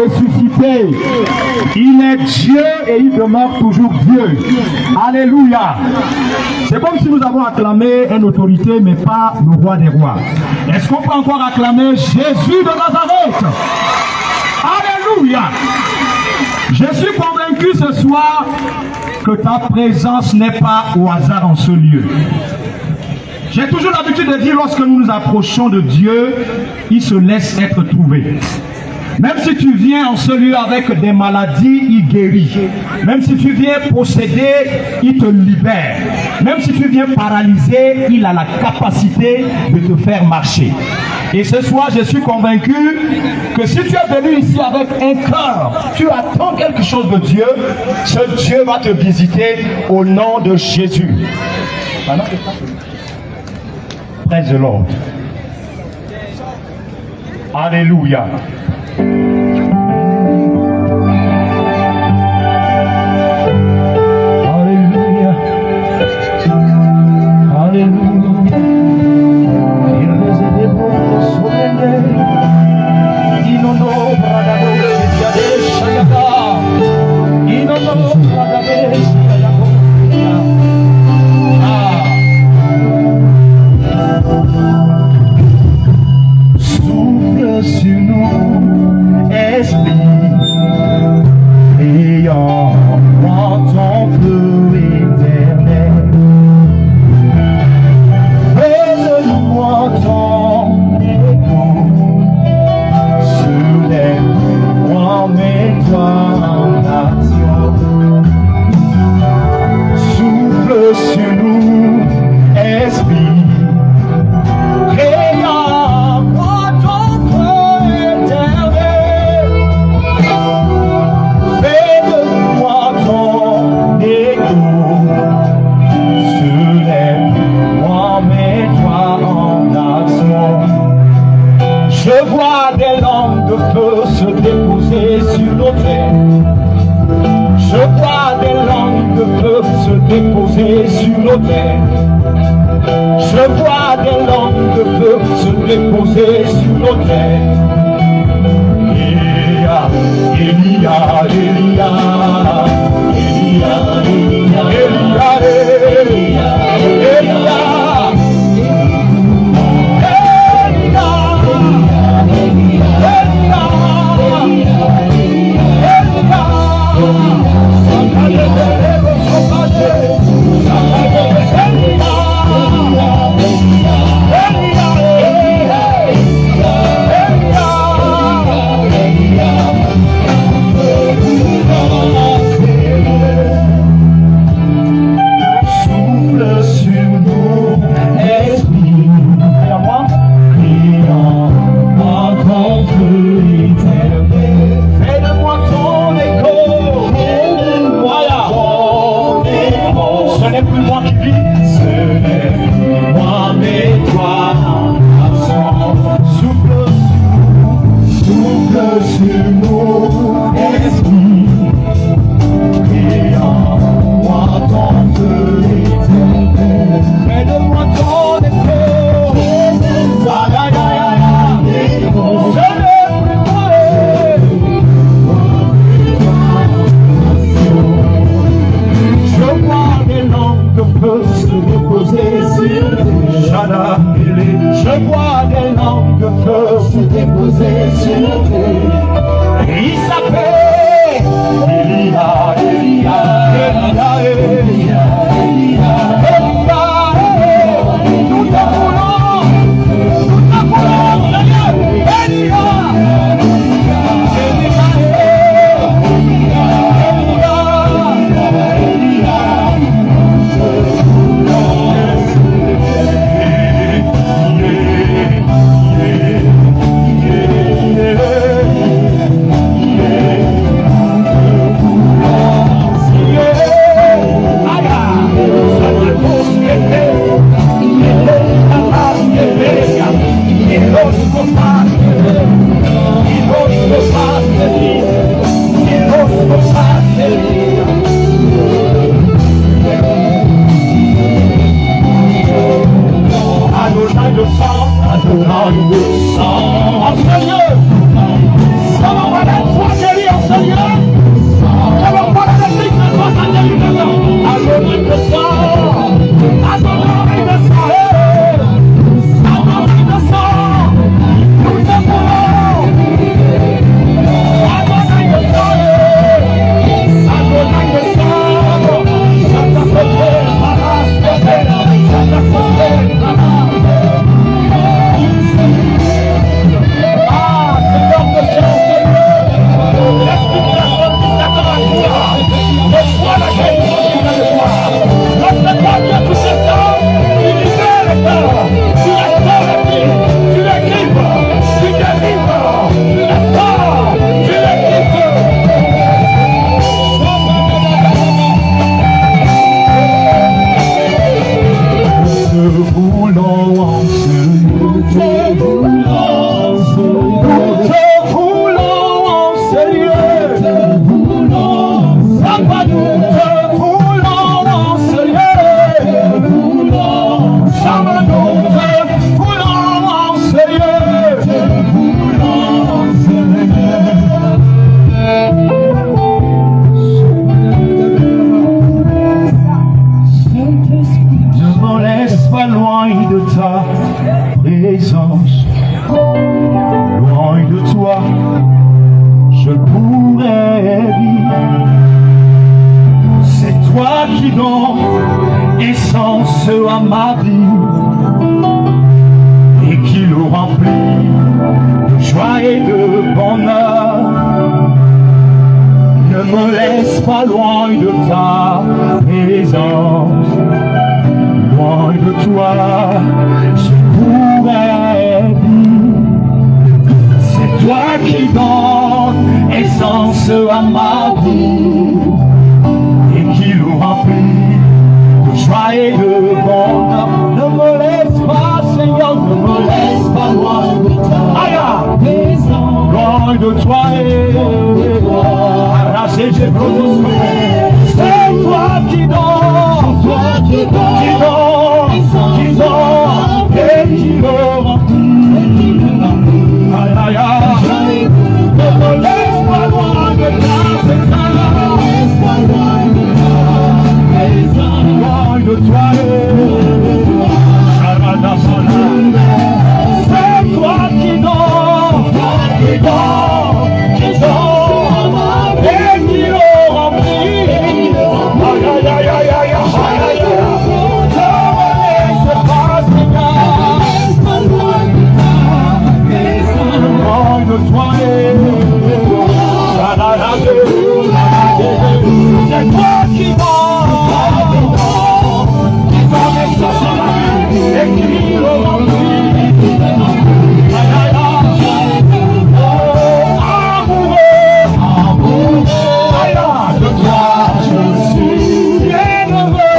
ressuscité. Il est Dieu et il demeure toujours Dieu. Alléluia. C'est comme si nous avons acclamé une autorité, mais pas le roi des rois. Est-ce qu'on peut encore acclamer Jésus de Nazareth? Alléluia. Je suis convaincu ce soir que ta présence n'est pas au hasard en ce lieu. J'ai toujours l'habitude de dire, lorsque nous nous approchons de Dieu, il se laisse être trouvé. Même si tu viens en ce lieu avec des maladies, il guérit. Même si tu viens posséder, il te libère. Même si tu viens paralysé, il a la capacité de te faire marcher. Et ce soir, je suis convaincu que si tu es venu ici avec un cœur, tu attends quelque chose de Dieu, ce Dieu va te visiter au nom de Jésus. Praise the Lord. Alléluia. Alléluia. Alléluia. Il les a dévorés sur les nez. Inono bradado siade shayaka. Inono bradade shayaka. Souffle sur nous, esprit, et envoie ton feu éternel. Donne-moi ton écho, soulève-moi, mets-toi en action. Souffle sur nous, esprit. Je vois des langues de feu se déposer sur nos têtes. Je vois des langues de feu se déposer sur nos têtes. Je vois des langues de feu se déposer sur nos têtes. Elia, Elia, Elia, Elia, Elia, Elia, Elia, Elia. je pourrais vivre. C'est toi qui donnes essence à ma vie et qui le remplit de joie et de bonheur. Ne me laisse pas loin de ta présence, loin de toi, je pourrais vivre. C'est toi qui donnes essence à ma vie et qui le remplit de joie et de bonheur. Ne me laisse pas, Seigneur, ne me laisse pas loin de ta présence, loin de toi et de toi. Arrachez, j'ai proposé. C'est toi qui donnes, qui donne, et qui le remplit. Aïe, aïe, aïe. Ne me laisse pas loin de ta présence, loin de toi et c'est toi qui donne, et qui le remplit. Aïe, aïe, aïe, aïe, aïe, aïe, aïe. Ne me laisse pas, Seigneur, loin de toi et c'est toi qui donne, et qui le remplit. Aïe, aïe, aïe. Amoureux, aïe, de toi je suis bienheureux,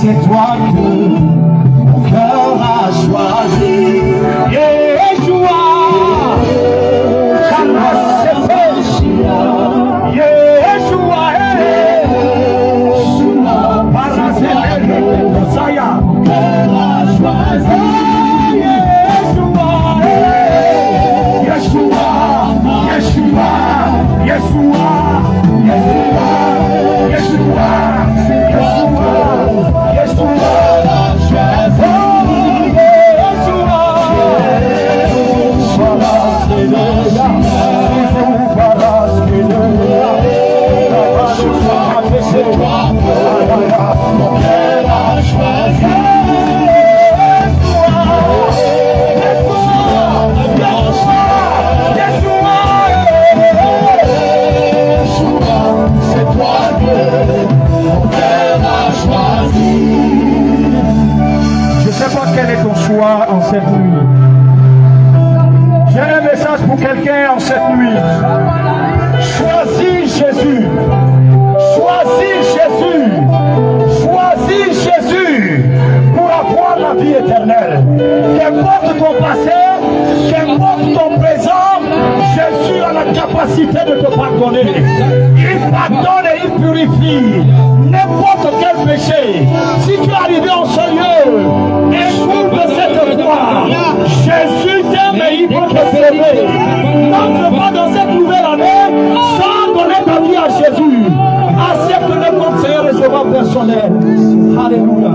c'est toi que mon cœur a choisi. Yeshua, Yeshua, En cette nuit. J'ai un message pour quelqu'un en cette nuit. Choisis Jésus. Choisis Jésus. Choisis Jésus pour avoir la vie éternelle. Qu'importe ton passé, qu'importe ton présent, Jésus a la capacité de te pardonner. Il pardonne et il purifie n'importe quel péché. Si tu es arrivé en ce lieu, écoute cette voix. Jésus t'aime et il veut te sauver. N'entre pas dans cette nouvelle année sans donner ta vie à Jésus. Accepte-le comme Seigneur et Sauveur personnel. Alléluia.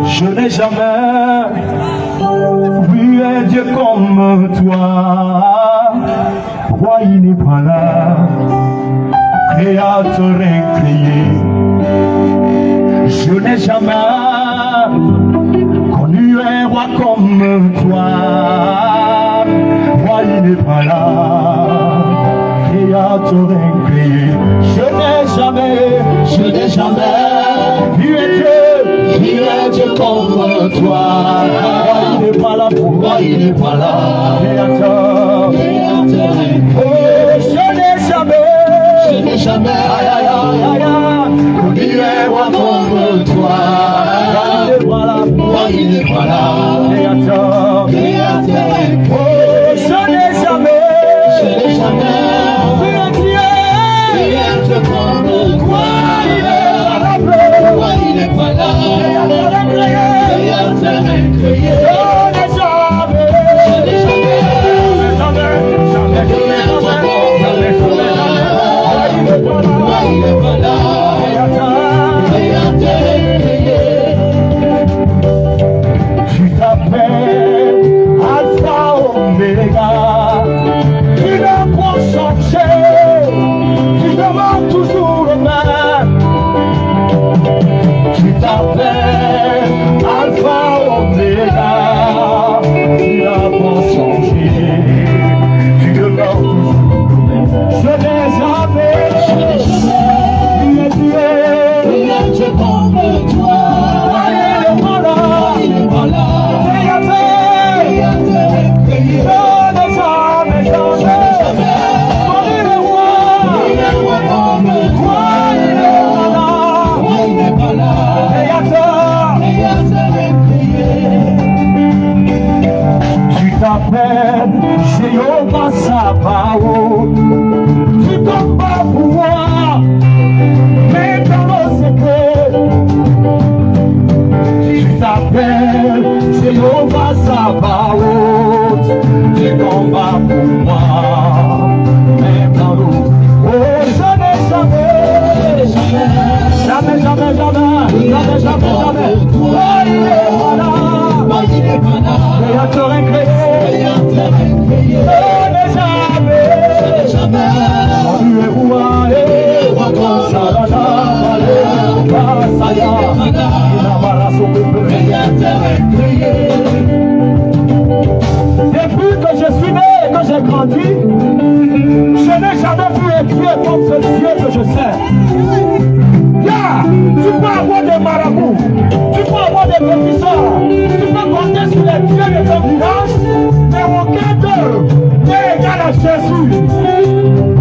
Je n'ai jamais vu un Dieu comme toi. Pourquoi il n'est pas là? Créateur incréé. Je n'ai jamais connu un roi pas comme toi. Moi, il n'est pas là. Créateur incréé. Je n'ai jamais vu un Dieu comme toi. Moi, il n'est pas là pour moi, il n'est pas là. Créateur incréé. Oh, je n'ai jamais connu un roi comme toi. Moi, il n'est pas là. Créateur incréé. Oh, je n'ai jamais vu un Dieu comme toi. Moi, il n'est pas là. Créateur incréé. Tu t'appelles Alpha Omega, tu n'as pas changé, tu demandes toujours le même. Tu t'appelles Alpha Omega, tu n'as pas changé, tu demandes toujours le même. Je n'ai jamais Dieu comme toi. Il est pas là. Tu t'appelles Jéhovah Sabaoth. Tu combats pour moi, mais dans le secret. Tu t'appelles Jéhovah Sabaoth. Tu combats pour moi, mais dans le secret. Oh, jamais. Oh, il est pas là. Créateur incréé. Depuis que je suis né et que j'ai grandi, je n'ai jamais vu un Dieu comme ce Dieu que je sais. Tu peux avoir des marabouts, tu peux avoir des professeurs, tu peux compter sur les dieux de ton village, mais aucun d'eux n'est égal à Jésus.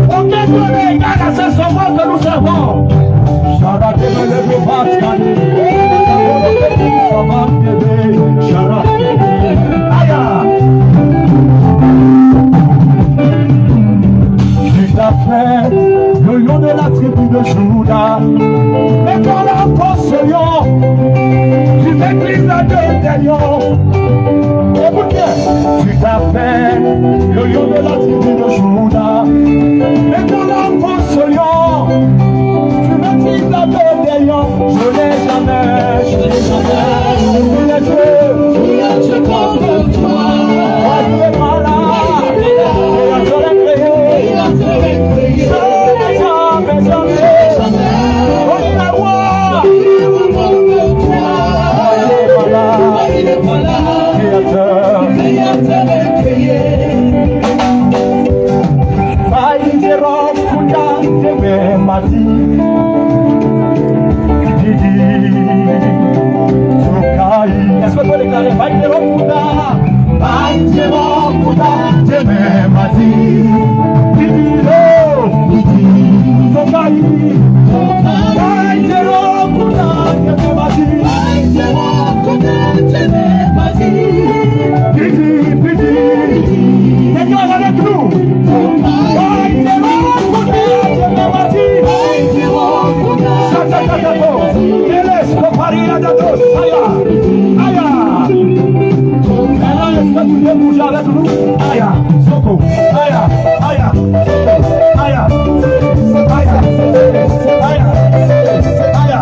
Aucun d'eux n'est égal à ce sauveur que nous servons. Tu t'appelles le lion de la tribu de Juda, mais dans la force lion, tu maîtrises la gueule des lions. Écoute bien, tu t'appelles le lion de la tribu de Juda, mais dans la force lion, tu maîtrises la gueule des lions. Je n'ai jamais vu les dieux comme toi. Moi, tu es malade, et je l'ai créé. Est-ce que tu peux déclarer bouger avec nous. Aya, Soko, Aya, Aya, Aya, Aya, Aya, Aya.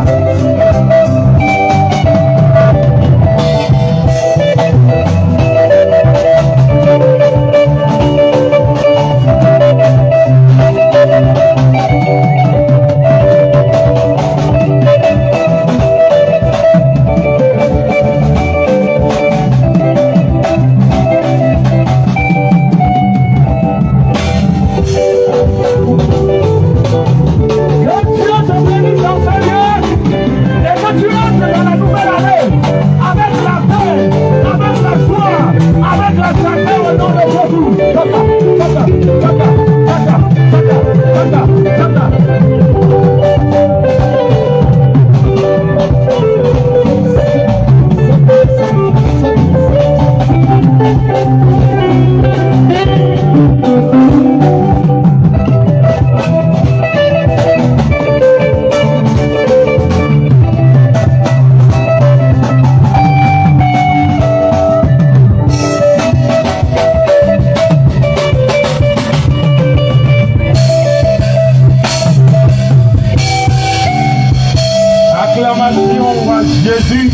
Acclamation à Jésus.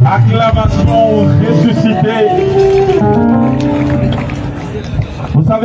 Acclamation ressuscité. Vous savez,